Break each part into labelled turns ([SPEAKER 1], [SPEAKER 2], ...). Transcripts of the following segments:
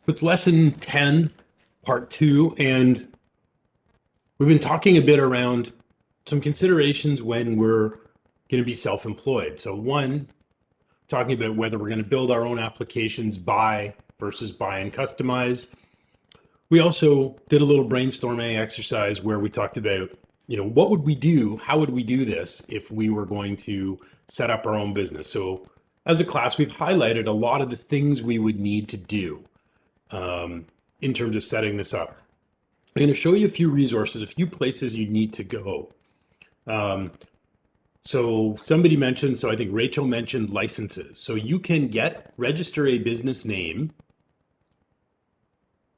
[SPEAKER 1] It's lesson 10, part 2, and we've been talking a bit around some considerations when we're going to be self-employed. So one, talking about whether we're going to build our own applications, buy versus buy and customize. We also did a little brainstorming exercise where we talked about, what would we do? How would we do this if we were going to set up our own business? So as a class, we've highlighted a lot of the things we would need to do in terms of setting this up. I'm going to show you a few resources, a few places you need to go. So somebody mentioned, so I think Rachel mentioned licenses. So you can register a business name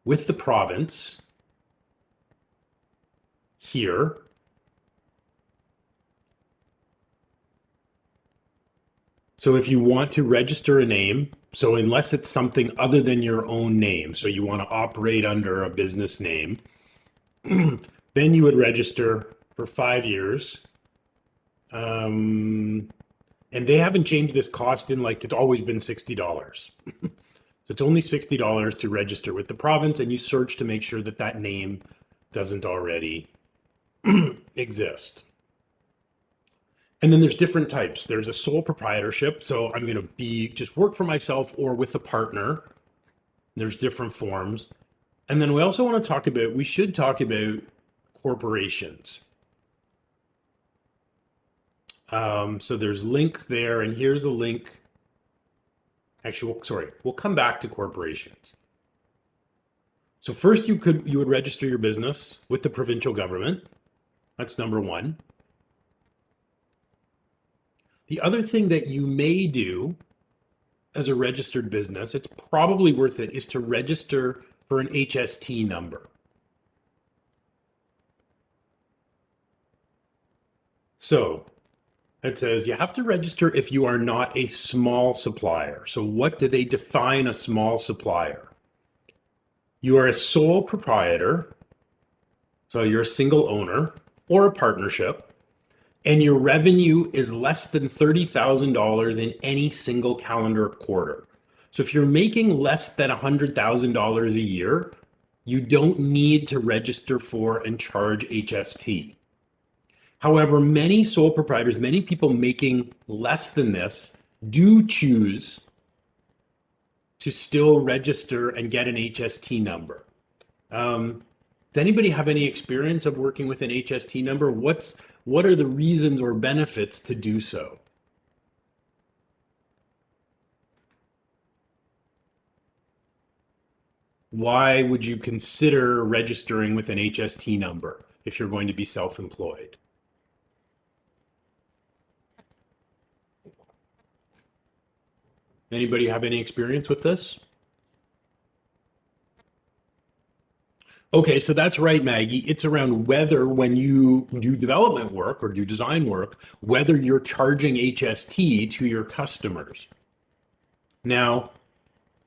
[SPEAKER 1] with the province here. So if you want to register a name, so unless it's something other than your own name, so you want to operate under a business name, then you would register for 5 years. And they haven't changed this cost in it's always been $60. So it's only $60 to register with the province, and you search to make sure that that name doesn't already exist. And then there's different types. There's a sole proprietorship. So I'm going to just work for myself or with a partner. There's different forms. And then we should talk about corporations. So there's links there, and here's a link. Actually, we'll come back to corporations. So first you would register your business with the provincial government. That's number one. The other thing that you may do as a registered business, it's probably worth it, is to register for an HST number. So it says you have to register if you are not a small supplier. So what do they define a small supplier? You are a sole proprietor, so you're a single owner or a partnership, and your revenue is less than $30,000 in any single calendar quarter. So if you're making less than $100,000 a year, you don't need to register for and charge HST. However, many sole proprietors, many people making less than this, do choose to still register and get an HST number. Does anybody have any experience of working with an HST number? What are the reasons or benefits to do so? Why would you consider registering with an HST number if you're going to be self-employed? Anybody have any experience with this? Okay, so that's right, Maggie. It's around whether when you do development work or do design work, whether you're charging HST to your customers. Now,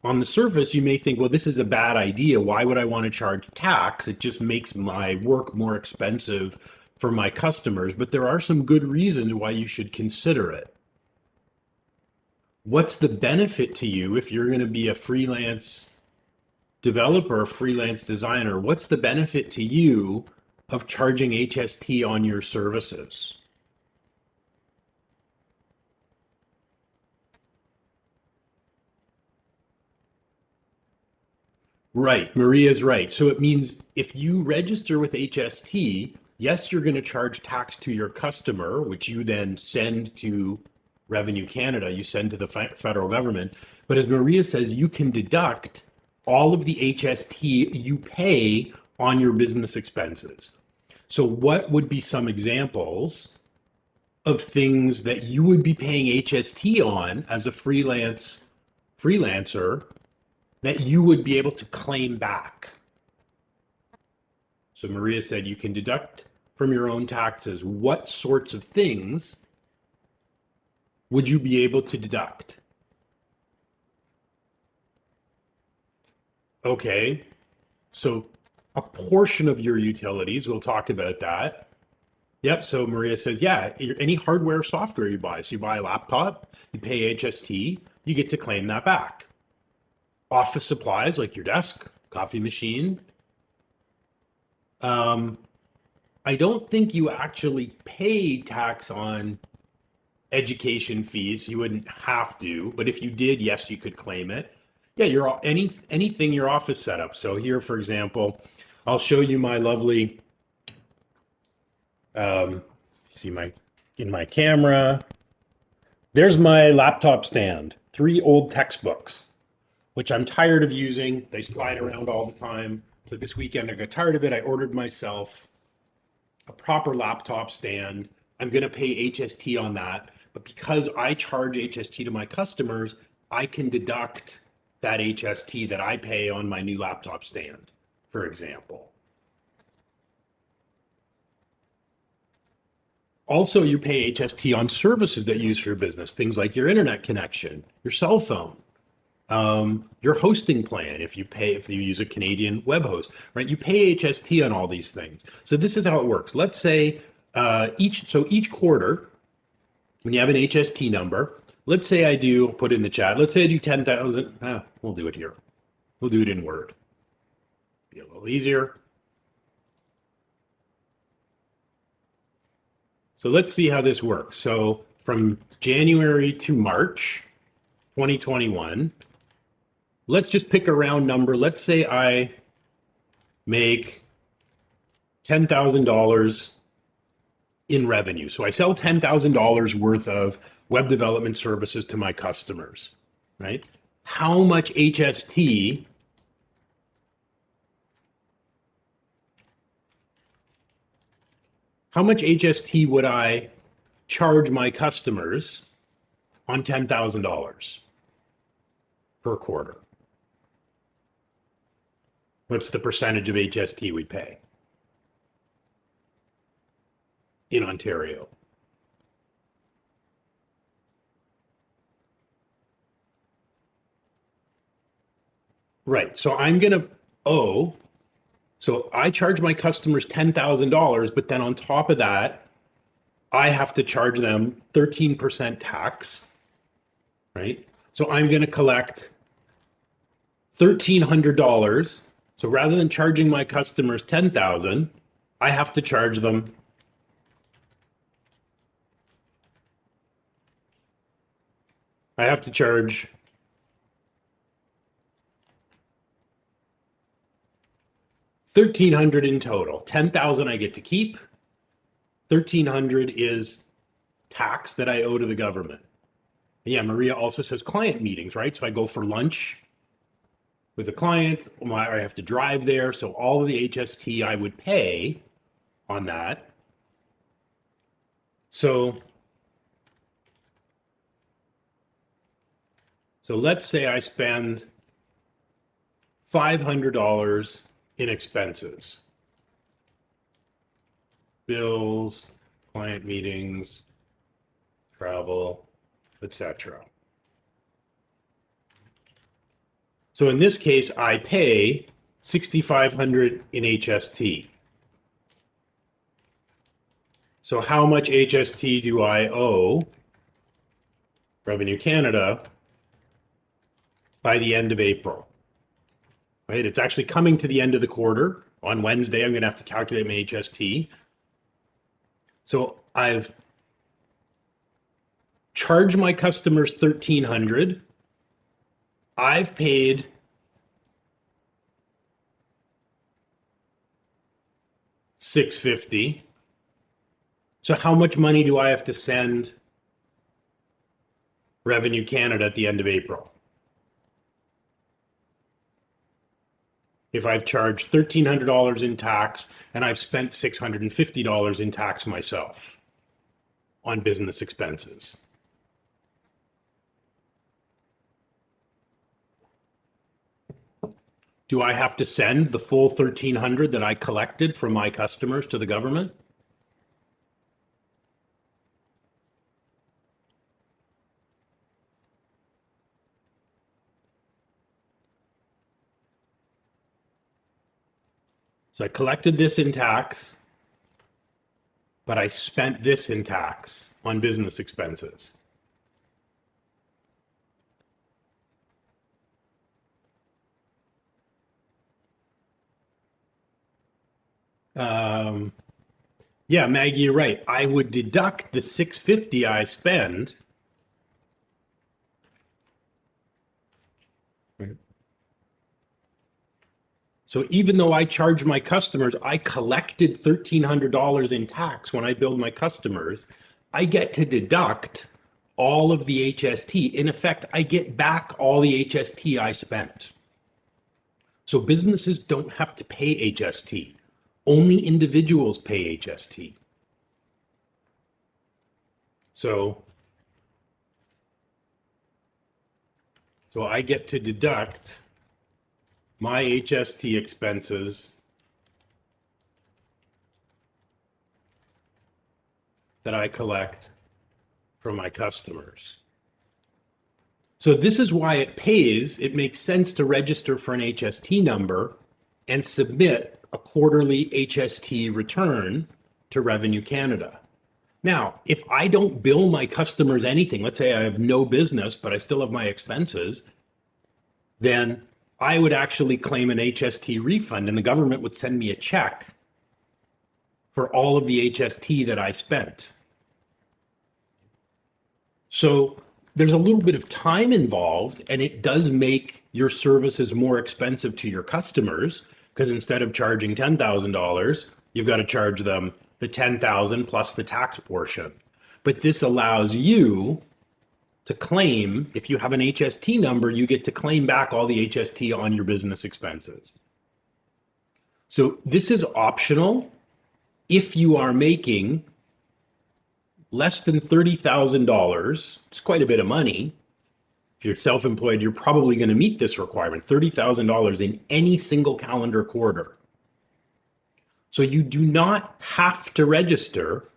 [SPEAKER 1] on the surface, you may think, well, this is a bad idea. Why would I want to charge tax? It just makes my work more expensive for my customers. But there are some good reasons why you should consider it. What's the benefit to you if you're going to be a freelance developer, a freelance designer? What's the benefit to you of charging HST on your services? Right, Maria's right. So it means if you register with HST, yes, you're going to charge tax to your customer, which you then send to Revenue Canada, you send to the federal government. But as Maria says, you can deduct all of the HST you pay on your business expenses. So what would be some examples of things that you would be paying HST on as a freelancer that you would be able to claim back? So Maria said you can deduct from your own taxes. What sorts of things would you be able to deduct? Okay, so a portion of your utilities, we'll talk about that. Yep, so Maria says, yeah, any hardware or software you buy. So you buy a laptop, you pay HST, you get to claim that back. office supplies like your desk, coffee machine. I don't think you actually pay tax on education fees. You wouldn't have to, but if you did, yes, you could claim it. Yeah, anything your office setup. So here, for example, I'll show you my lovely. See in my camera. There's my laptop stand. 3 old textbooks, which I'm tired of using. They slide around all the time. So this weekend I got tired of it. I ordered myself a proper laptop stand. I'm going to pay HST on that. But because I charge HST to my customers, I can deduct that HST that I pay on my new laptop stand, for example. Also, you pay HST on services that you use for your business, things like your internet connection, your cell phone, your hosting plan. If you use a Canadian web host, right? You pay HST on all these things. So this is how it works. Let's say each quarter, when you have an HST number, let's say put in the chat. Let's say I do 10,000. We'll do it here. We'll do it in Word. Be a little easier. So let's see how this works. So from January to March 2021, let's just pick a round number. Let's say I make $10,000 in revenue. So I sell $10,000 worth of web development services to my customers, right? How much HST would I charge my customers on $10,000 per quarter? What's the percentage of HST we pay in Ontario? Right. So I'm going to owe. So I charge my customers $10,000, but then on top of that, I have to charge them 13% tax, right? So I'm going to collect $1,300. So rather than charging my customers $10,000, I have to charge them $1,300 in total. $10,000 I get to keep. $1,300 is tax that I owe to the government. Yeah, Maria also says client meetings, right? So I go for lunch with a client, I have to drive there. So all of the HST I would pay on that. So let's say I spend $500 in expenses. Bills, client meetings, travel, etc. So in this case, I pay $6,500 in HST. So how much HST do I owe Revenue Canada by the end of April? Right? It's actually coming to the end of the quarter. On Wednesday, I'm going to have to calculate my HST. So I've charged my customers $1,300. I've paid $650. So how much money do I have to send Revenue Canada at the end of April? If I've charged $1,300 in tax and I've spent $650 in tax myself on business expenses. Do I have to send the full $1,300 that I collected from my customers to the government? So I collected this in tax, but I spent this in tax on business expenses. Yeah, Maggie, you're right. I would deduct the $650 I spend. So even though I charge my customers, I collected $1,300 in tax when I billed my customers, I get to deduct all of the HST. In effect, I get back all the HST I spent. So businesses don't have to pay HST. Only individuals pay HST. So I get to deduct my HST expenses that I collect from my customers. So this is why it makes sense to register for an HST number and submit a quarterly HST return to Revenue Canada. Now, if I don't bill my customers anything, let's say I have no business, but I still have my expenses, then I would actually claim an HST refund and the government would send me a check for all of the HST that I spent. So there's a little bit of time involved, and it does make your services more expensive to your customers, because instead of charging $10,000, you've got to charge them the $10,000 plus the tax portion. But this allows you to claim, if you have an HST number, you get to claim back all the HST on your business expenses. So this is optional if you are making less than $30,000. It's quite a bit of money. If you're self-employed, you're probably going to meet this requirement, $30,000 in any single calendar quarter. So you do not have to register,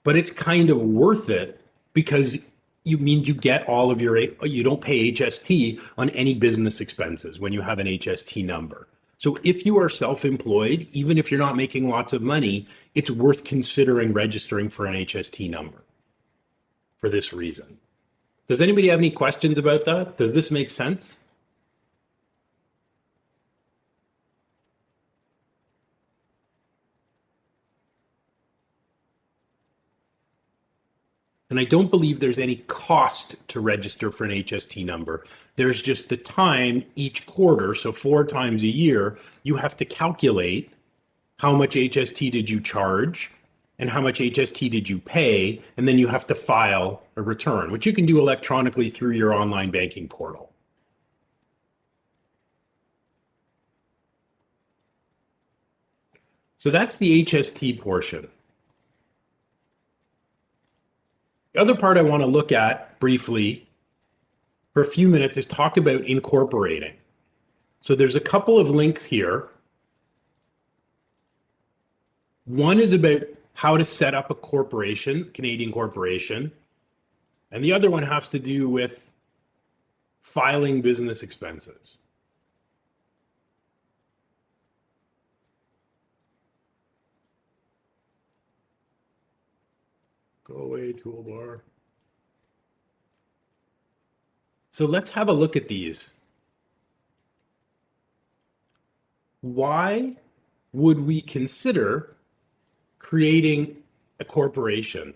[SPEAKER 1] but it's kind of worth it because you get all of you don't pay HST on any business expenses when you have an HST number. So if you are self-employed, even if you're not making lots of money, it's worth considering registering for an HST number for this reason. Does anybody have any questions about that? Does this make sense? And I don't believe there's any cost to register for an HST number. There's just the time each quarter, so 4 times a year, you have to calculate how much HST did you charge and how much HST did you pay, and then you have to file a return, which you can do electronically through your online banking portal. So that's the HST portion. The other part I want to look at briefly for a few minutes is talk about incorporating. So there's a couple of links here. One is about how to set up a corporation, Canadian corporation, and the other one has to do with filing business expenses. Go away, toolbar. So let's have a look at these. Why would we consider creating a corporation?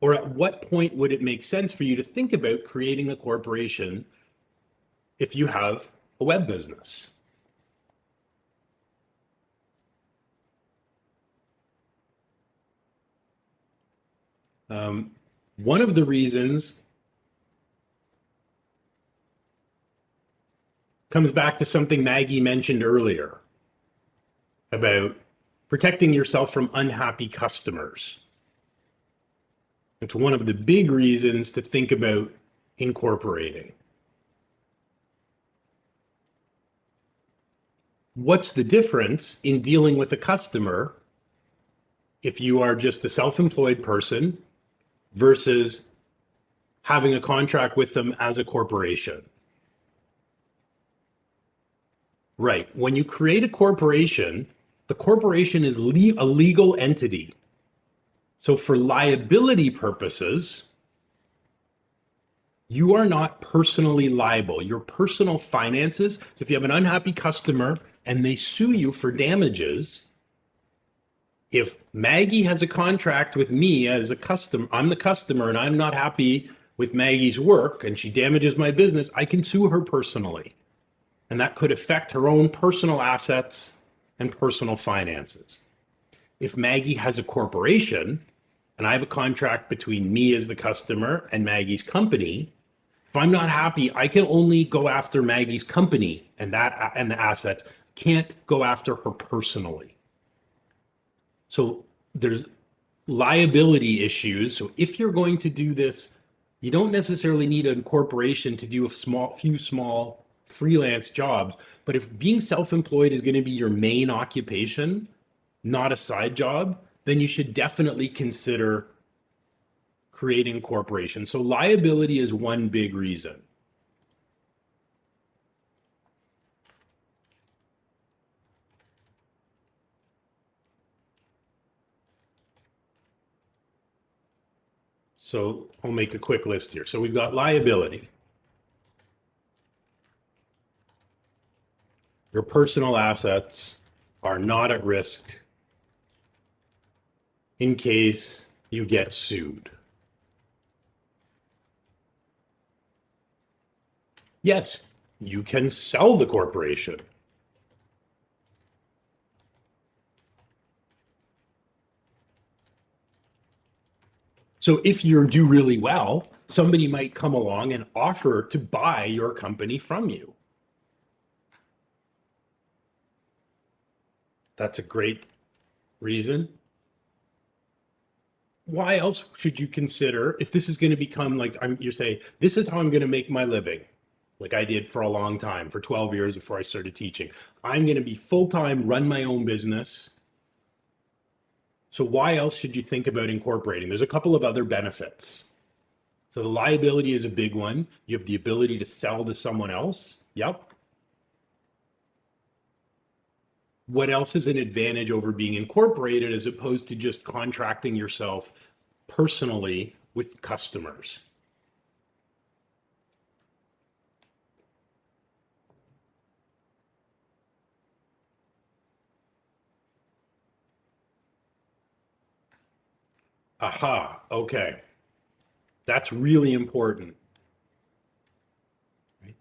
[SPEAKER 1] Or at what point would it make sense for you to think about creating a corporation if you have a web business? One of the reasons comes back to something Maggie mentioned earlier about protecting yourself from unhappy customers. It's one of the big reasons to think about incorporating. What's the difference in dealing with a customer if you are just a self-employed person versus having a contract with them as a corporation? Right. When you create a corporation, the corporation is a legal entity. So for liability purposes, you are not personally liable. Your personal finances, so if you have an unhappy customer and they sue you for damages. If Maggie has a contract with me as a customer, I'm the customer and I'm not happy with Maggie's work and she damages my business, I can sue her personally. And that could affect her own personal assets and personal finances. If Maggie has a corporation and I have a contract between me as the customer and Maggie's company, if I'm not happy, I can only go after Maggie's company and the assets, can't go after her personally. So there's liability issues. So if you're going to do this, you don't necessarily need a corporation to do a few small freelance jobs. But if being self-employed is going to be your main occupation, not a side job, then you should definitely consider creating a corporation. So liability is one big reason. So I'll make a quick list here. So we've got liability. Your personal assets are not at risk in case you get sued. Yes, you can sell the corporation. So if you do really well, somebody might come along and offer to buy your company from you. That's a great reason. Why else should you consider, if this is going to become like, you're saying, this is how I'm going to make my living, like I did for a long time, for 12 years before I started teaching. I'm going to be full-time, run my own business. So why else should you think about incorporating? There's a couple of other benefits. So the liability is a big one. You have the ability to sell to someone else. Yep. What else is an advantage over being incorporated as opposed to just contracting yourself personally with customers? Aha, okay. That's really important. Right?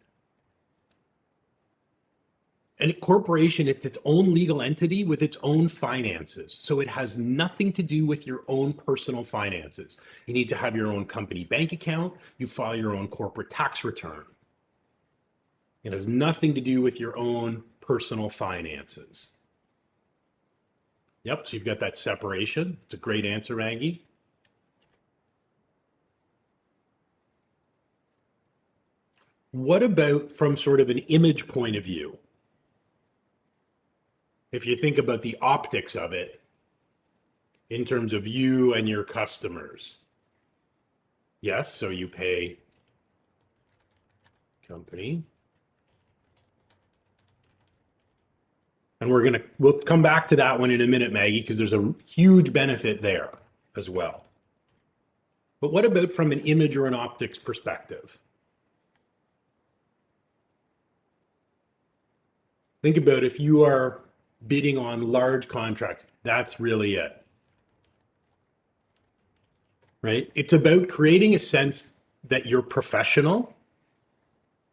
[SPEAKER 1] And a corporation, it's its own legal entity with its own finances. So it has nothing to do with your own personal finances. You need to have your own company bank account. You file your own corporate tax return. It has nothing to do with your own personal finances. Yep, so you've got that separation. It's a great answer, Maggie. What about from sort of an image point of view? If you think about the optics of it in terms of you and your customers. Yes, so you pay company. And we'll come back to that one in a minute, Maggie, because there's a huge benefit there as well. But what about from an image or an optics perspective? Think about if you are bidding on large contracts, that's really it. Right? It's about creating a sense that you're professional.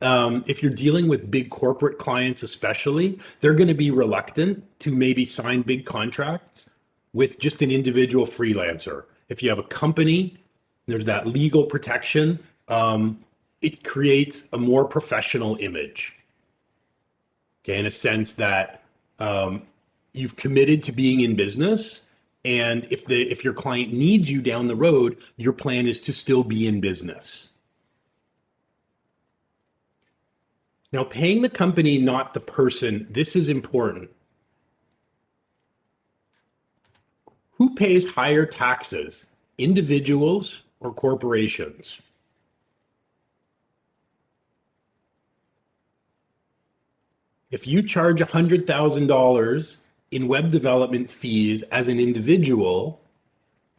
[SPEAKER 1] If you're dealing with big corporate clients, especially, they're going to be reluctant to maybe sign big contracts with just an individual freelancer. If you have a company, there's that legal protection. It creates a more professional image. Okay, in a sense that you've committed to being in business, and if your client needs you down the road, your plan is to still be in business. Now, paying the company, not the person, this is important. Who pays higher taxes, individuals or corporations? If you charge $100,000 in web development fees as an individual,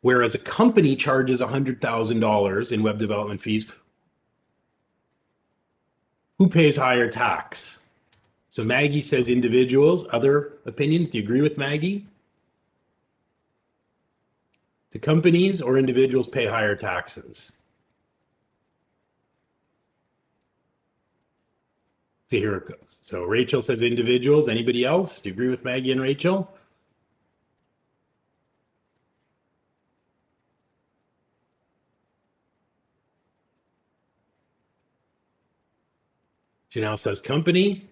[SPEAKER 1] whereas a company charges $100,000 in web development fees, who pays higher tax? So Maggie says individuals. Other opinions? Do you agree with Maggie? Do companies or individuals pay higher taxes? So here it goes. So Rachel says individuals. Anybody else? Do you agree with Maggie and Rachel? Janelle says company.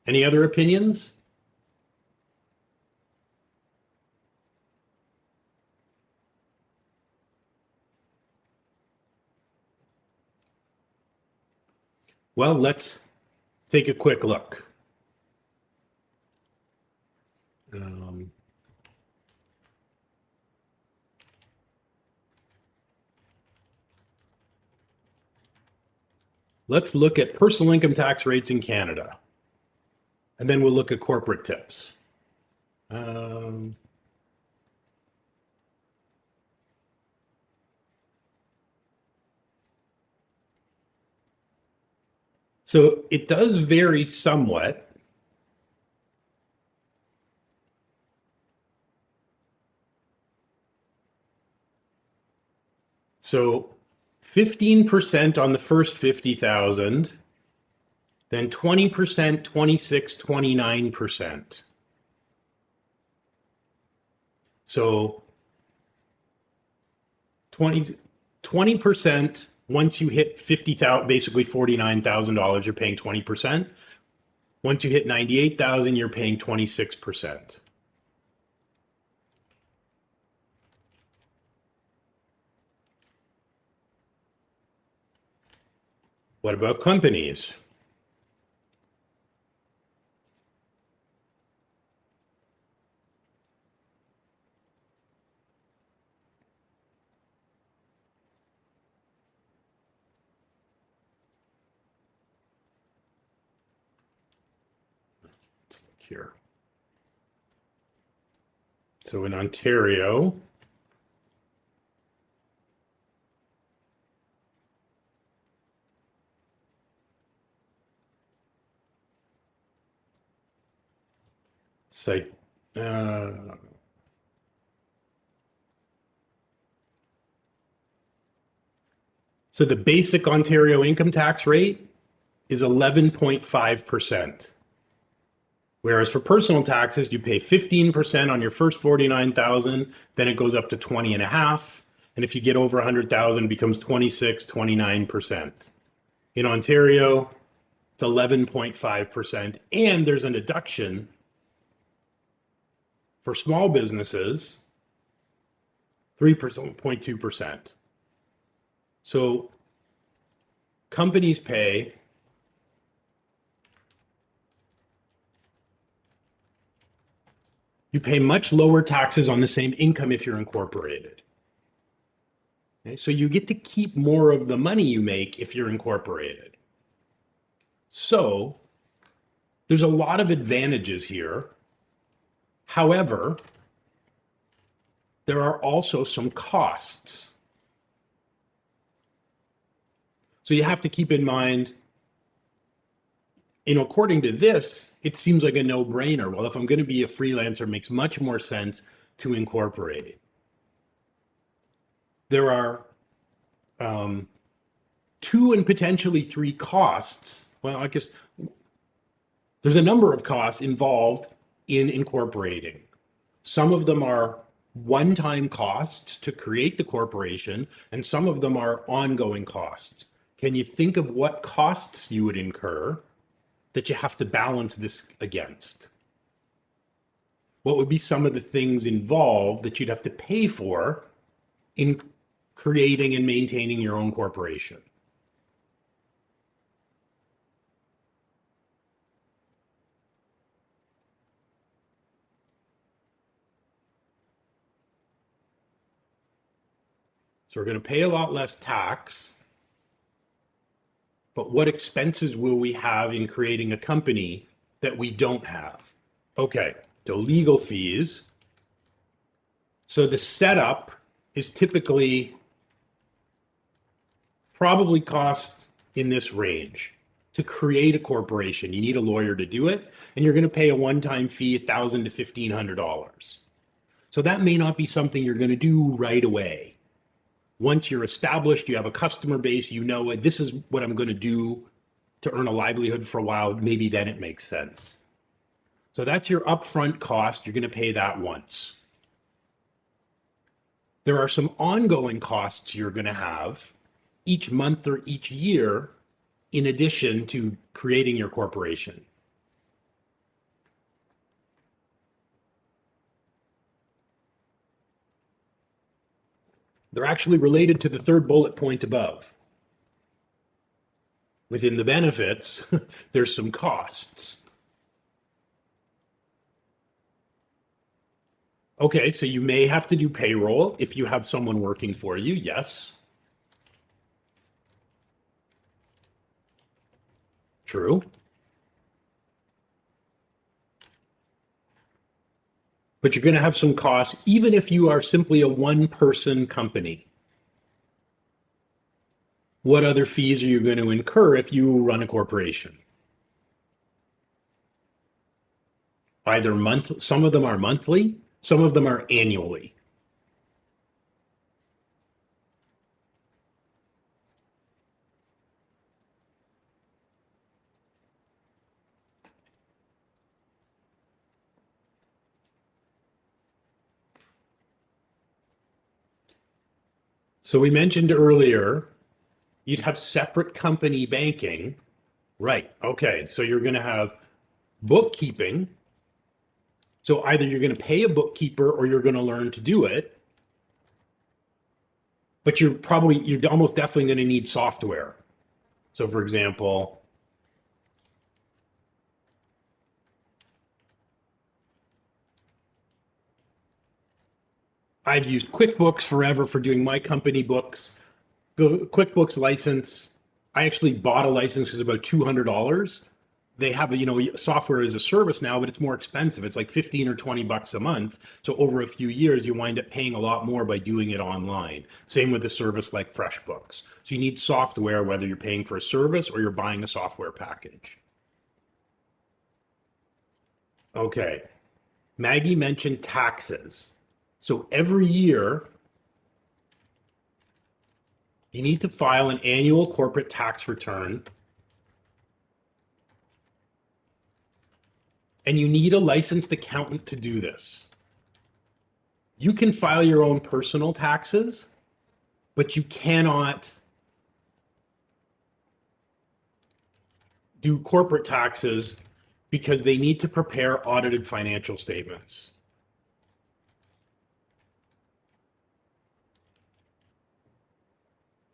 [SPEAKER 1] Any other opinions? Well, let's take a quick look. Let's look at personal income tax rates in Canada. And then we'll look at corporate tips. So it does vary somewhat. So 15% on the first 50,000, then 20%, 26, 29%. So 20% once you hit 50,000, basically $49,000, you're paying 20%. Once you hit 98,000, you're paying 26%. What about companies? Let's look here. So in Ontario, so the basic Ontario income tax rate is 11.5%. Whereas for personal taxes, you pay 15% on your first 49,000, then it goes up to 20.5. And if you get over 100,000, it becomes 26, 29%. In Ontario, it's 11.5%. And there's a deduction for small businesses, 3.2%. So companies pay much lower taxes on the same income if you're incorporated. Okay, so you get to keep more of the money you make if you're incorporated. So there's a lot of advantages here. However, there are also some costs. So you have to keep in mind, according to this, it seems like a no-brainer. Well, if I'm going to be a freelancer, it makes much more sense to incorporate it. There are 2 and potentially 3 costs. Well, I guess there's a number of costs involved in incorporating. Some of them are one-time costs to create the corporation, and some of them are ongoing costs. Can you think of what costs you would incur that you have to balance this against? What would be some of the things involved that you'd have to pay for in creating and maintaining your own corporation? So we're going to pay a lot less tax. But what expenses will we have in creating a company that we don't have? Okay, so legal fees. So the setup is typically probably costs in this range. to create a corporation. You need a lawyer to do it, and you're going to pay a one-time fee, $1,000 to $1,500. So that may not be something you're going to do right away. Once you're established, you have a customer base, you know this is what I'm going to do to earn a livelihood for a while, maybe then it makes sense. So that's your upfront cost. You're going to pay that once. There are some ongoing costs you're going to have each month or each year in addition to creating your corporation. They're actually related to the third bullet point above. Within the benefits, there's some costs. Okay, so you may have to do payroll if you have someone working for you, yes. True. But you're going to have some costs even if you are simply a one-person company. What other fees are you going to incur if you run a corporation? Either some of them are monthly, some of them are annually. So we mentioned earlier, you'd have separate company banking. Right. Okay. So you're going to have bookkeeping. So either you're going to pay a bookkeeper or you're going to learn to do it. But you're almost definitely going to need software. So for example, I've used QuickBooks forever for doing my company books. QuickBooks license, I actually bought a license, it's about $200. They have, software as a service now, but it's more expensive. It's like 15 or 20 bucks a month. So over a few years, you wind up paying a lot more by doing it online. Same with a service like FreshBooks. So you need software, whether you're paying for a service or you're buying a software package. Okay. Maggie mentioned taxes. So every year, you need to file an annual corporate tax return. And you need a licensed accountant to do this. You can file your own personal taxes, but you cannot do corporate taxes because they need to prepare audited financial statements.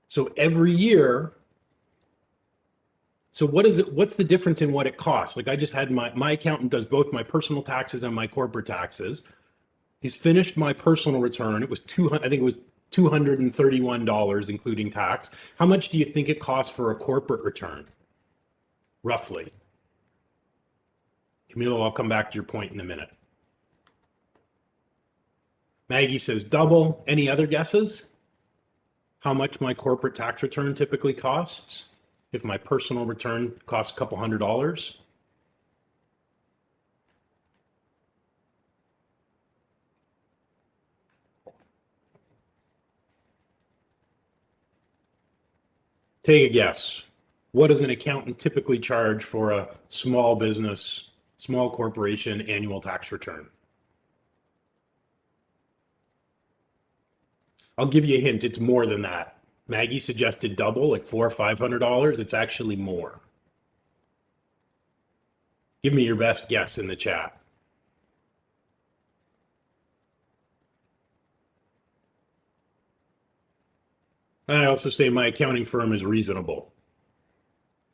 [SPEAKER 1] So every year, so what's the difference in what it costs? Like I just had my accountant does both my personal taxes and my corporate taxes. He's finished my personal return. It was I think it was $231, including tax. How much do you think it costs for a corporate return? Roughly. Camilo, I'll come back to your point in a minute. Maggie says double. Any other guesses? How much my corporate tax return typically costs if my personal return costs a couple $100s? Take a guess. What does an accountant typically charge for a small business, small corporation annual tax return? I'll give you a hint. It's more than that. Maggie suggested double, like $400 or $500. It's actually more. Give me your best guess in the chat. And I also say my accounting firm is reasonable.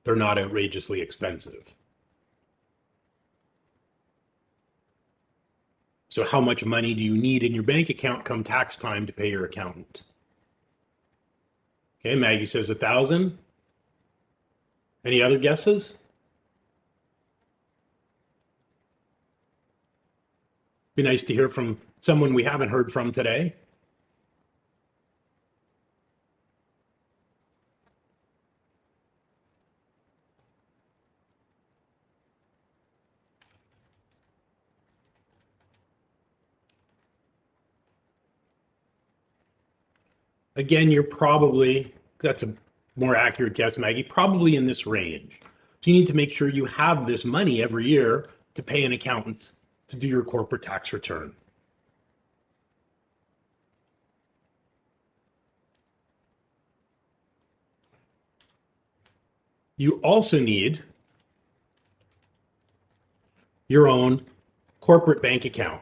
[SPEAKER 1] They're not outrageously expensive. So how much money do you need in your bank account come tax time to pay your accountant? Okay, Maggie says 1,000. Any other guesses? Be nice to hear from someone we haven't heard from today. Again, that's a more accurate guess, Maggie, probably in this range. So you need to make sure you have this money every year to pay an accountant to do your corporate tax return. You also need your own corporate bank account.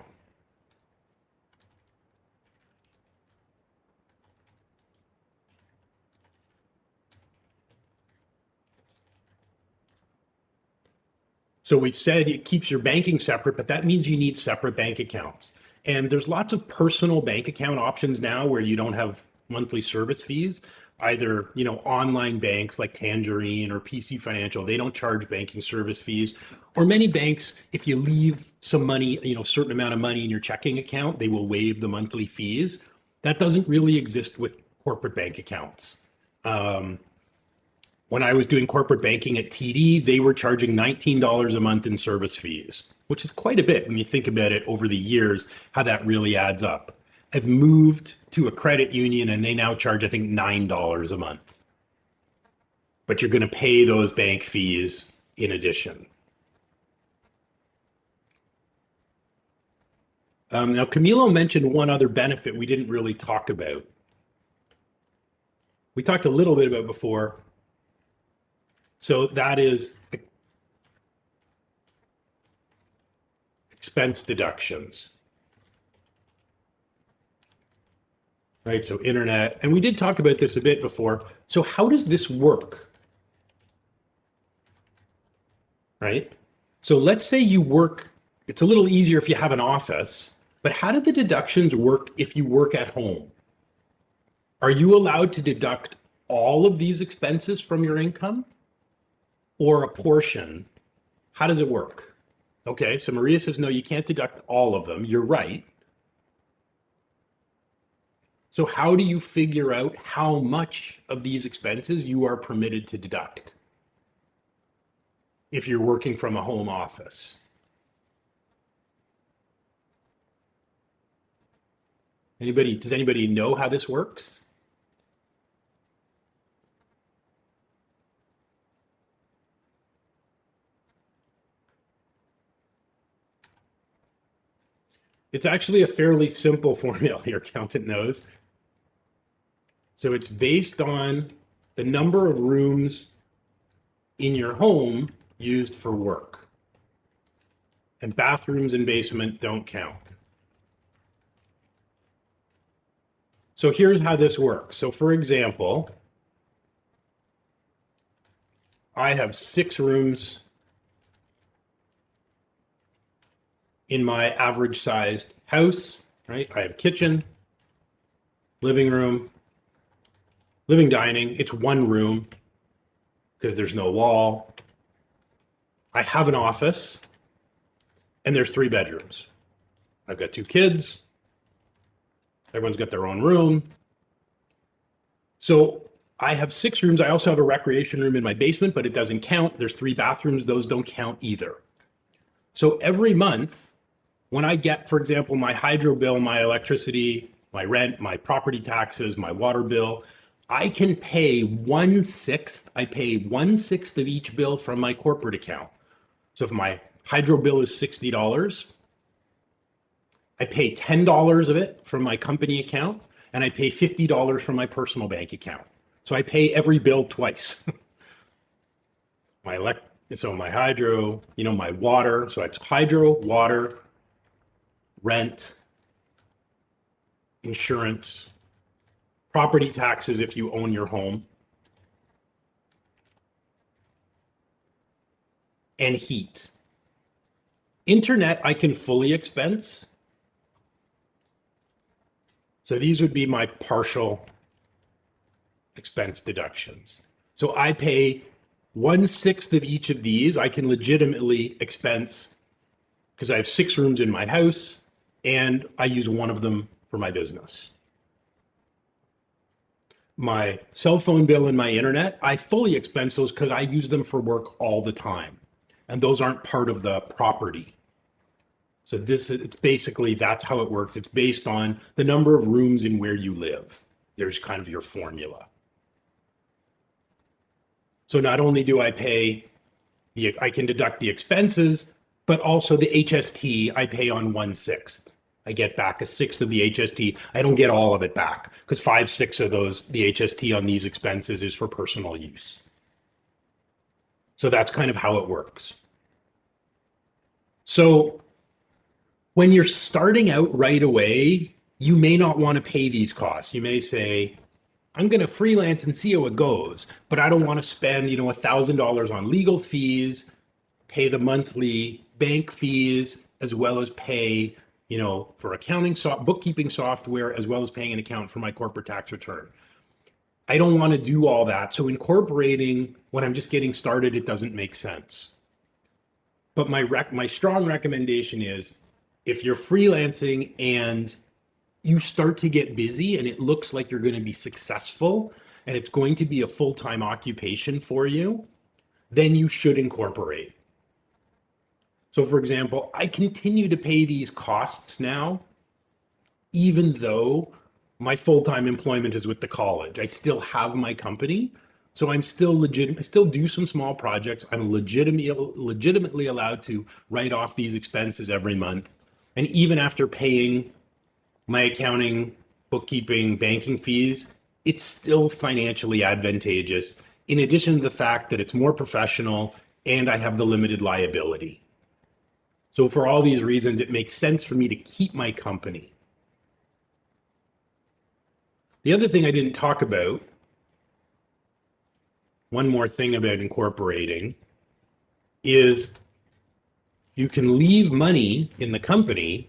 [SPEAKER 1] So we've said it keeps your banking separate, but that means you need separate bank accounts. And there's lots of personal bank account options now where you don't have monthly service fees. Either, online banks like Tangerine or PC Financial, they don't charge banking service fees. Or many banks, if you leave some money, a certain amount of money in your checking account, they will waive the monthly fees. That doesn't really exist with corporate bank accounts. When I was doing corporate banking at TD, they were charging $19 a month in service fees, which is quite a bit when you think about it over the years, how that really adds up. I've moved to a credit union and they now charge, I think, $9 a month. But you're going to pay those bank fees in addition. Now, Camilo mentioned one other benefit we didn't really talk about. We talked a little bit about before. So that is expense deductions, right? So internet, and we did talk about this a bit before. So how does this work, right? So let's say you work, it's a little easier if you have an office, but how do the deductions work if you work at home? Are you allowed to deduct all of these expenses from your income? Or a portion? How does it work? Okay, so Maria says, no, you can't deduct all of them. You're right. So how do you figure out how much of these expenses you are permitted to deduct if you're working from a home office? Does anybody know how this works? It's actually a fairly simple formula, your accountant knows. So it's based on the number of rooms in your home used for work. And bathrooms and basement don't count. So here's how this works. So for example, I have 6 rooms in my average sized house, right? I have kitchen, living room, living dining. It's one room because there's no wall. I have an office and there's 3 bedrooms. I've got 2 kids. Everyone's got their own room. So I have 6 rooms. I also have a recreation room in my basement, but it doesn't count. There's 3 bathrooms. Those don't count either. So every month, when I get, for example, my hydro bill, my electricity, my rent, my property taxes, my water bill, I can pay 1/6. I pay 1/6 of each bill from my corporate account. So if my hydro bill is $60, I pay $10 of it from my company account, and I pay $50 from my personal bank account. So I pay every bill twice. So my hydro, my water. So it's hydro, water, rent, insurance, property taxes if you own your home, and heat. Internet, I can fully expense. So these would be my partial expense deductions. So I pay 1/6 of each of these. I can legitimately expense because I have 6 rooms in my house and I use one of them for my business. My cell phone bill and my internet, I fully expense those because I use them for work all the time. And those aren't part of the property. So it's basically, that's how it works. It's based on the number of rooms in where you live. There's kind of your formula. So not only do I pay I can deduct the expenses, but also the HST I pay on 1/6. I get back 1/6 of the HST. I don't get all of it back because 5/6 of the HST on these expenses is for personal use. So that's kind of how it works. So when you're starting out right away, you may not want to pay these costs. You may say, I'm going to freelance and see how it goes, but I don't want to spend, $1,000 on legal fees, pay the monthly bank fees, as well as pay, for bookkeeping software, as well as paying an account for my corporate tax return. I don't want to do all that. So incorporating when I'm just getting started, it doesn't make sense. But my strong recommendation is if you're freelancing and you start to get busy and it looks like you're going to be successful and it's going to be a full-time occupation for you, then you should incorporate. So for example, I continue to pay these costs now, even though my full-time employment is with the college. I still have my company. So I'm still legitimate. I still do some small projects. I'm legitimately allowed to write off these expenses every month. And even after paying my accounting, bookkeeping, banking fees, it's still financially advantageous, in addition to the fact that it's more professional and I have the limited liability. So for all these reasons, it makes sense for me to keep my company. The other thing I didn't talk about, one more thing about incorporating, is you can leave money in the company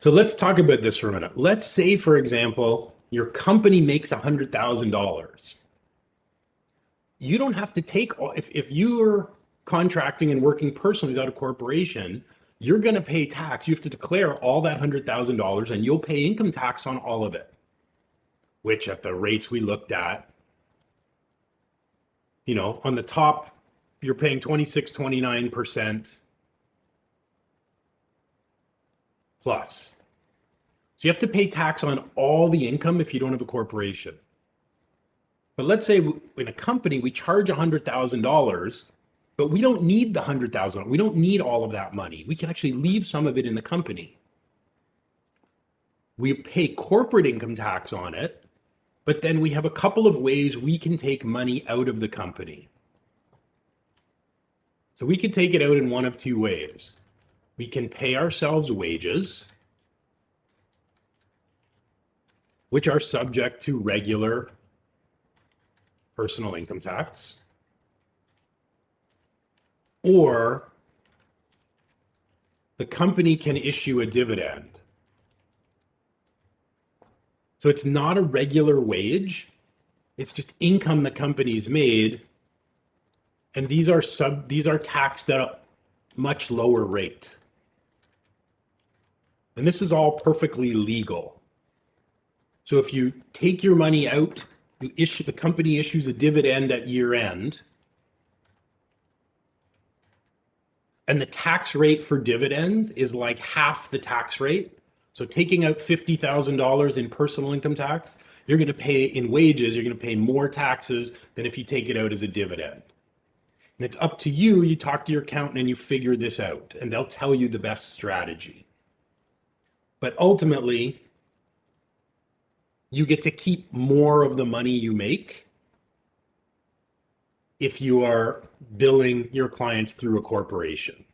[SPEAKER 1] So let's talk about this for a minute. Let's say, for example, your company makes $100,000. You don't have to take, if you're contracting and working personally without a corporation, you're going to pay tax. You have to declare all that $100,000 and you'll pay income tax on all of it, which at the rates we looked at, on the top, you're paying 29% plus. So you have to pay tax on all the income if you don't have a corporation. But let's say in a company, we charge $100,000, but we don't need the $100,000. We don't need all of that money. We can actually leave some of it in the company. We pay corporate income tax on it, but then we have a couple of ways we can take money out of the company. So we can take it out in one of two ways. We can pay ourselves wages, which are subject to regular personal income tax, or the company can issue a dividend. So it's not a regular wage, it's just income the company's made, and these are taxed at a much lower rate. And this is all perfectly legal. So if you take your money out, the company issues a dividend at year end, and the tax rate for dividends is like half the tax rate. So taking out $50,000 in personal income tax, you're going to pay in wages, you're going to pay more taxes than if you take it out as a dividend. And it's up to you. You talk to your accountant and you figure this out, and they'll tell you the best strategy. But ultimately, you get to keep more of the money you make if you are billing your clients through a corporation.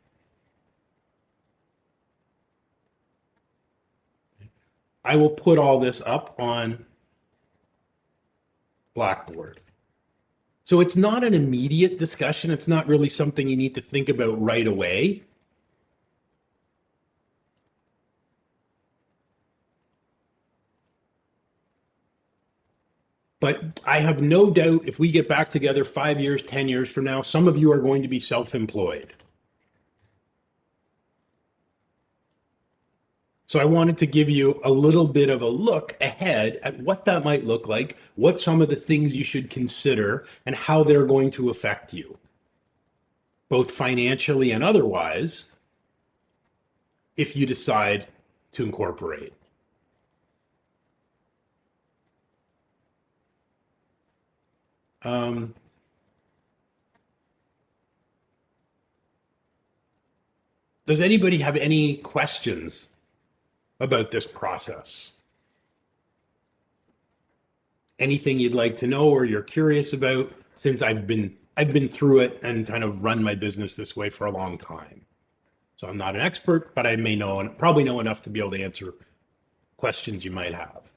[SPEAKER 1] I will put all this up on Blackboard. So it's not an immediate discussion. It's not really something you need to think about right away. But I have no doubt if we get back together 5 years, 10 years from now, some of you are going to be self-employed. So I wanted to give you a little bit of a look ahead at what that might look like, what some of the things you should consider, and how they're going to affect you, both financially and otherwise. if you decide to incorporate. Does anybody have any questions about this process? Anything you'd like to know or you're curious about, since I've been through it and kind of run my business this way for a long time. So I'm not an expert, but I may know and probably know enough to be able to answer questions you might have.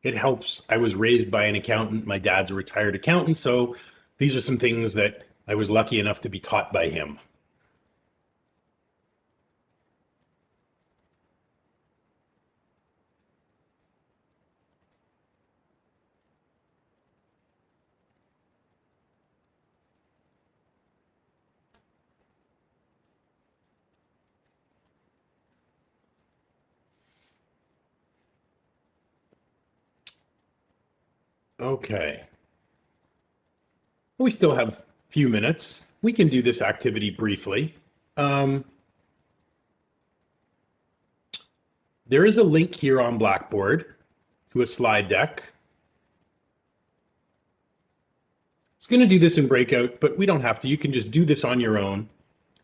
[SPEAKER 1] It helps. I was raised by an accountant. My dad's a retired accountant, so these are some things that I was lucky enough to be taught by him. Okay. We still have a few minutes. We can do this activity briefly. There is a link here on Blackboard to a slide deck. It's going to do this in breakout, but we don't have to. You can just do this on your own.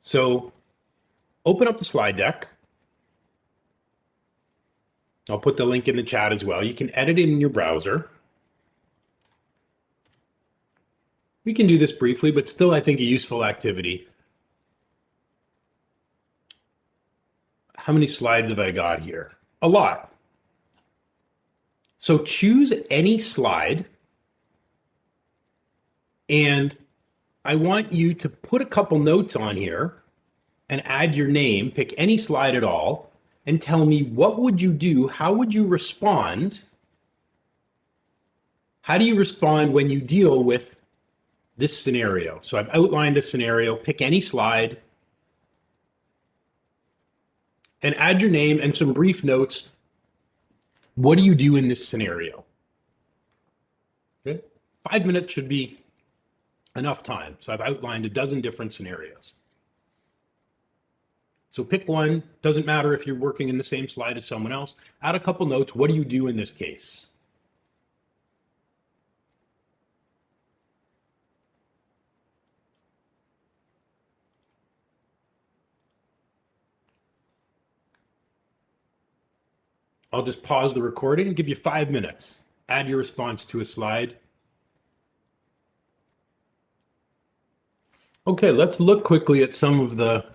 [SPEAKER 1] So open up the slide deck. I'll put the link in the chat as well. You can edit it in your browser. We can do this briefly, but still, I think a useful activity. How many slides have I got here? A lot. So choose any slide, and I want you to put a couple notes on here and add your name, pick any slide at all, and tell me what would you do, how would you respond? How do you respond when you deal with this scenario? So I've outlined a scenario, pick any slide, and add your name and some brief notes. What do you do in this scenario? Okay, 5 minutes should be enough time. So I've outlined a dozen different scenarios. So pick one, doesn't matter if you're working in the same slide as someone else. Add a couple notes. What do you do in this case? I'll just pause the recording, give you 5 minutes. Add your response to a slide. Okay, let's look quickly at some of the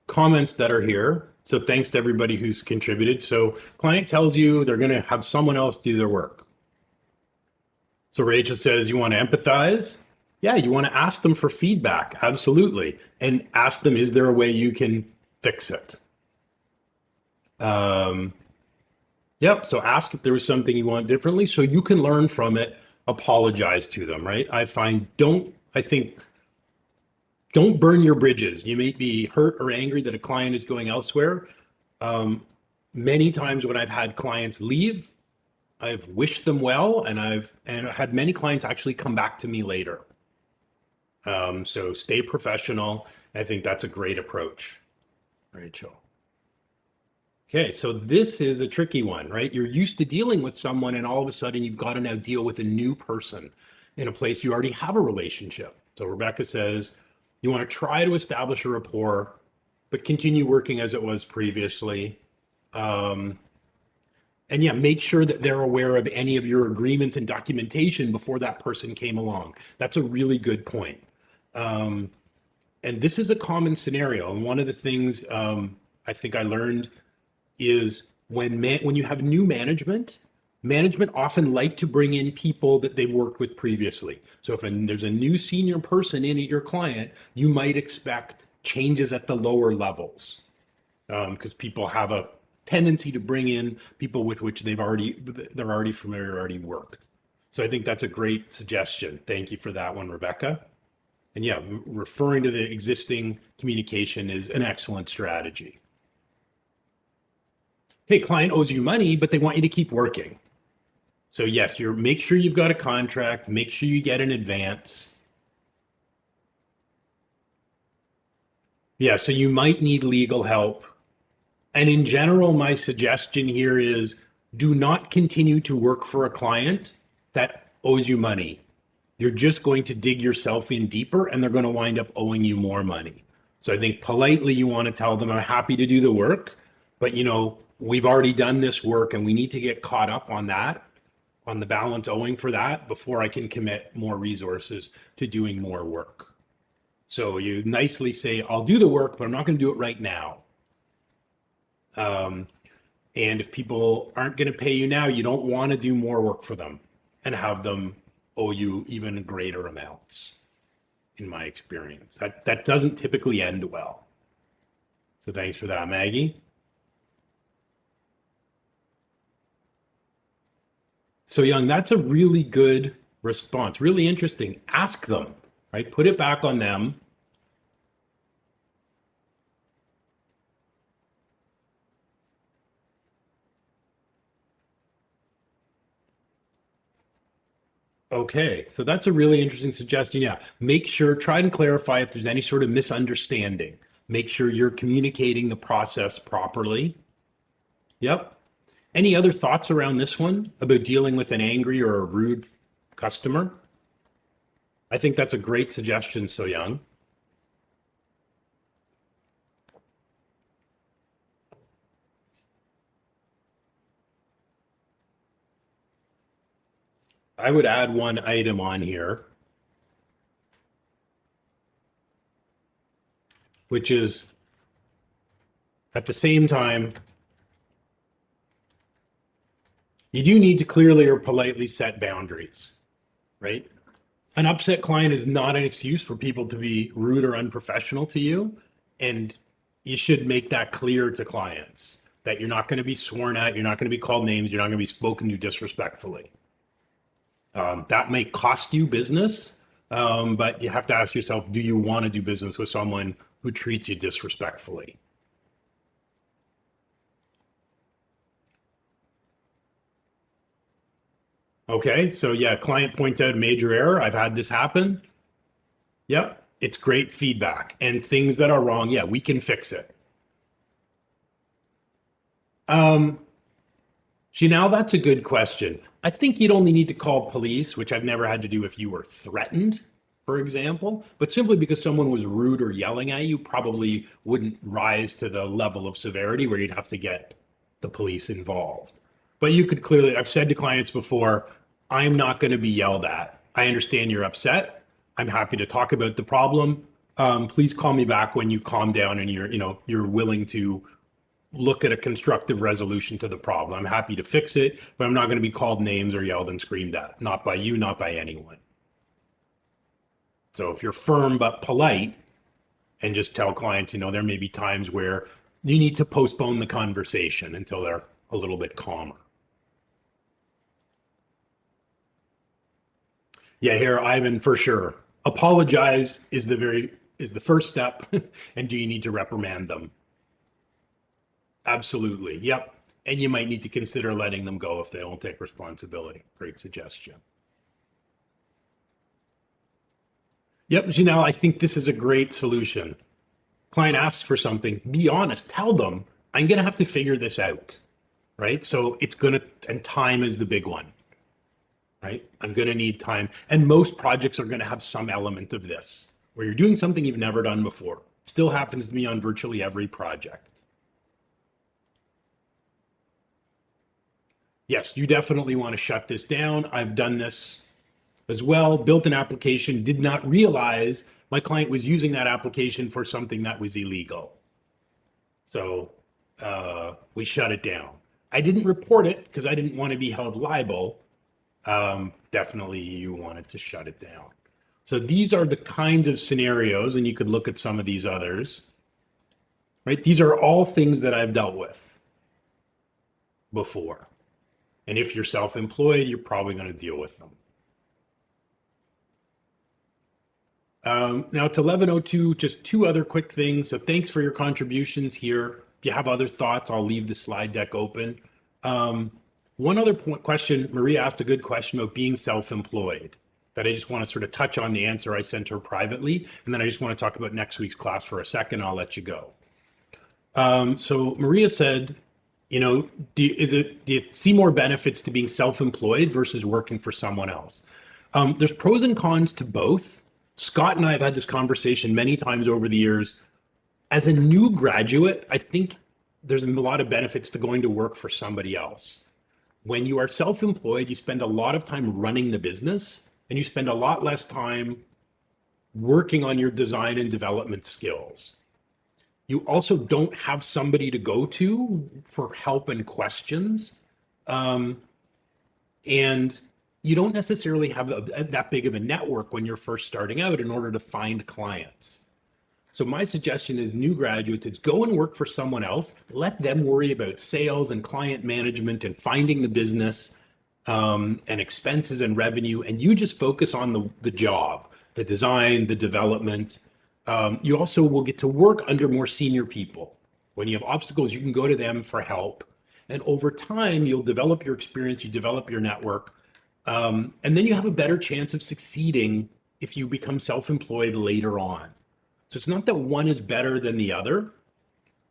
[SPEAKER 1] comments that are here. So thanks to everybody who's contributed. So client tells you they're going to have someone else do their work. So Rachel says you want to empathize. Yeah, you want to ask them for feedback. Absolutely. And ask them, is there a way you can fix it? Yep. So ask if there was something you want differently so you can learn from it. Apologize to them, right? I find don't burn your bridges. You may be hurt or angry that a client is going elsewhere. Many times when I've had clients leave, I've wished them well, and I've had many clients actually come back to me later. So stay professional. I think that's a great approach, Rachel. Okay, so this is a tricky one, right? You're used to dealing with someone, and all of a sudden you've got to now deal with a new person in a place you already have a relationship. So Rebecca says, you want to try to establish a rapport, but continue working as it was previously. And yeah, make sure that they're aware of any of your agreements and documentation before that person came along. That's a really good point. And this is a common scenario. And one of the things I think I learned is when you have new management often like to bring in people that they've worked with previously. So if there's a new senior person in at your client, you might expect changes at the lower levels because people have a tendency to bring in people with which they're already familiar, already worked. So I think that's a great suggestion. Thank you for that one, Rebecca. And yeah, referring to the existing communication is an excellent strategy. hey, client owes you money, but they want you to keep working. So yes, make sure you've got a contract, make sure you get an advance. Yeah, so you might need legal help. And in general, my suggestion here is do not continue to work for a client that owes you money. You're just going to dig yourself in deeper and they're going to wind up owing you more money. So I think politely you want to tell them, I'm happy to do the work, but we've already done this work and we need to get caught up on that, on the balance owing for that before I can commit more resources to doing more work. So you nicely say, I'll do the work, but I'm not going to do it right now. And if people aren't going to pay you now, you don't want to do more work for them and have them owe you even greater amounts, in my experience. That doesn't typically end well. So thanks for that, Maggie. So Young, that's a really good response. Really interesting. Ask them, right? Put it back on them. Okay, so that's a really interesting suggestion. Yeah, make sure, try and clarify if there's any sort of misunderstanding. Make sure you're communicating the process properly. Yep. Any other thoughts around this one about dealing with an angry or a rude customer? I think that's a great suggestion, So Young. I would add one item on here, which is at the same time, you do need to clearly or politely set boundaries, right? An upset client is not an excuse for people to be rude or unprofessional to you. And you should make that clear to clients that you're not going to be sworn at, you're not going to be called names, you're not going to be spoken to disrespectfully. That may cost you business, but you have to ask yourself, do you want to do business with someone who treats you disrespectfully? Okay, so yeah, client points out major error. I've had this happen. Yep, it's great feedback. And things that are wrong, yeah, we can fix it. Janelle, that's a good question. I think you'd only need to call police, which I've never had to do if you were threatened, for example, but simply because someone was rude or yelling at you, probably wouldn't rise to the level of severity where you'd have to get the police involved. But you could clearly, I've said to clients before, I'm not going to be yelled at. I understand you're upset. I'm happy to talk about the problem. Please call me back when you calm down and you're willing to look at a constructive resolution to the problem. I'm happy to fix it, but I'm not going to be called names or yelled and screamed at. Not by you, not by anyone. So if you're firm but polite and just tell clients, there may be times where you need to postpone the conversation until they're a little bit calmer. Yeah, here, Ivan, for sure. Apologize is the first step. And do you need to reprimand them? Absolutely. Yep. And you might need to consider letting them go if they don't take responsibility. Great suggestion. Yep, Janelle, I think this is a great solution. Client asks for something, be honest, tell them, I'm going to have to figure this out, right? So and time is the big one, right? I'm going to need time. And most projects are going to have some element of this, where you're doing something you've never done before. It still happens to me on virtually every project. Yes, you definitely want to shut this down. I've done this as well, built an application, did not realize my client was using that application for something that was illegal. So we shut it down. I didn't report it because I didn't want to be held liable. Definitely you wanted to shut it down. So these are the kinds of scenarios, and you could look at some of these others, right? These are all things that I've dealt with before. And if you're self-employed, you're probably going to deal with them. Now it's 11:02, just two other quick things. So thanks for your contributions here. you have other thoughts, I'll leave the slide deck open. One other question, Maria asked a good question about being self-employed that I just want to sort of touch on the answer I sent her privately. And then I just want to talk about next week's class for a second. I'll let you go. So Maria said, do you see more benefits to being self-employed versus working for someone else? There's pros and cons to both. Scott and I have had this conversation many times over the years. As a new graduate, I think there's a lot of benefits to going to work for somebody else. When you are self-employed, you spend a lot of time running the business and you spend a lot less time working on your design and development skills. You also don't have somebody to go to for help and questions. And you don't necessarily have that big of a network when you're first starting out in order to find clients. So my suggestion is new graduates is go and work for someone else. Let them worry about sales and client management and finding the business and expenses and revenue. And you just focus on the job, the design, the development. You also will get to work under more senior people. When you have obstacles, you can go to them for help. And over time, you'll develop your experience, you develop your network. And then you have a better chance of succeeding if you become self-employed later on. So it's not that one is better than the other,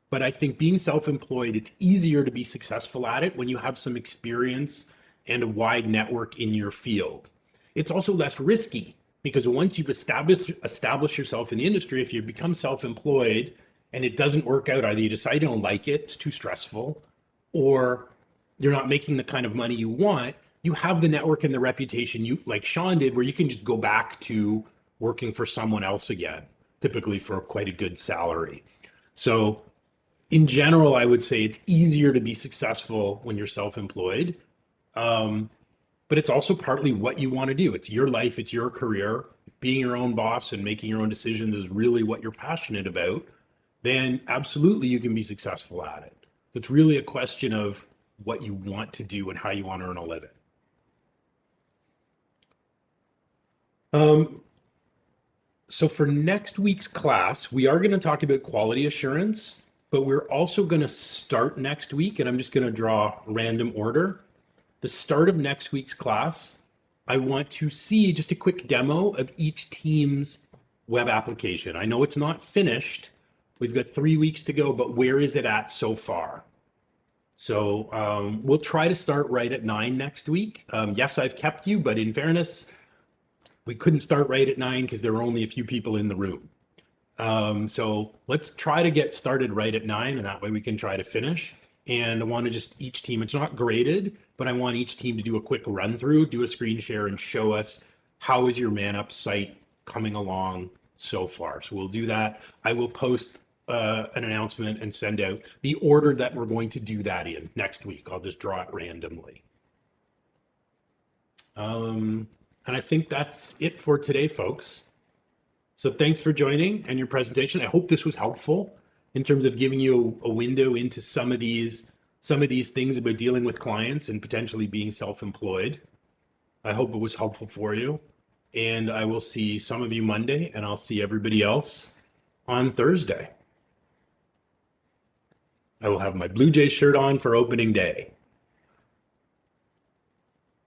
[SPEAKER 1] but I think being self-employed, it's easier to be successful at it when you have some experience and a wide network in your field. It's also less risky because once you've established yourself in the industry, if you become self-employed and it doesn't work out, either you decide you don't like it, it's too stressful, or you're not making the kind of money you want, you have the network and the reputation you, like Sean did, where you can just go back to working for someone else again, typically for quite a good salary. So in general, I would say it's easier to be successful when you're self-employed. But it's also partly what you want to do. It's your life, it's your career. Being your own boss and making your own decisions is really what you're passionate about. Then absolutely you can be successful at it. It's really a question of what you want to do and how you want to earn a living. So for next week's class, we are going to talk about quality assurance, but we're also going to start next week, and I'm just going to draw random order. The start of next week's class, I want to see just a quick demo of each team's web application. I know it's not finished. We've got 3 weeks to go, but where is it at so far? So we'll try to start right at 9 next week. Yes, I've kept you, but in fairness, we couldn't start right at 9 because there were only a few people in the room. So let's try to get started right at 9, and that way we can try to finish. And I want to just each team, it's not graded, but I want each team to do a quick run through, do a screen share and show us how is your ManUp site coming along so far. So we'll do that. I will post an announcement and send out the order that we're going to do that in next week. I'll just draw it randomly. And I think that's it for today, folks. So thanks for joining and your presentation. I hope this was helpful in terms of giving you a window into some of these things about dealing with clients and potentially being self-employed. I hope it was helpful for you. And I will see some of you Monday, and I'll see everybody else on Thursday. I will have my Blue Jays shirt on for opening day.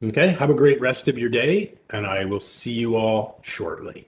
[SPEAKER 1] Okay, have a great rest of your day, and I will see you all shortly.